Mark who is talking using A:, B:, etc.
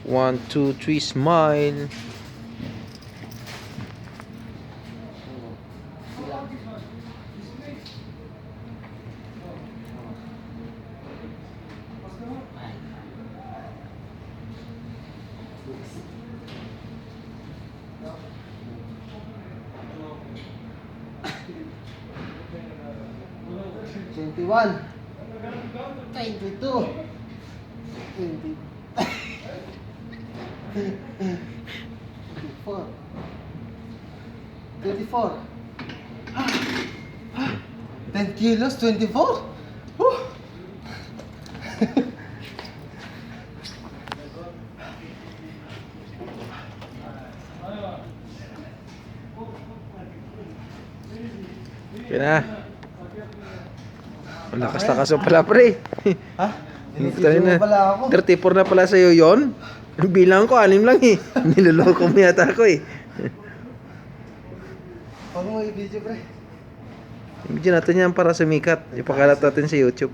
A: 1, 2, 3, smile.
B: Twenty-one, 22, 20, 24, 24. 10 kilos, 24? Woo!
A: Okay na. Malakas-lakas mo pala, pre.
B: Ha?
A: Tayo
B: Inisip
A: na.
B: mo pala ako.
A: 34 na pala sa'yo yon. Ang bilang ko, 6 lang eh. Niloloko mo yata ako eh.
B: Huwag mo i-video, pre.
A: Yung video natin yan para sumikat. Ipakalat natin sa YouTube.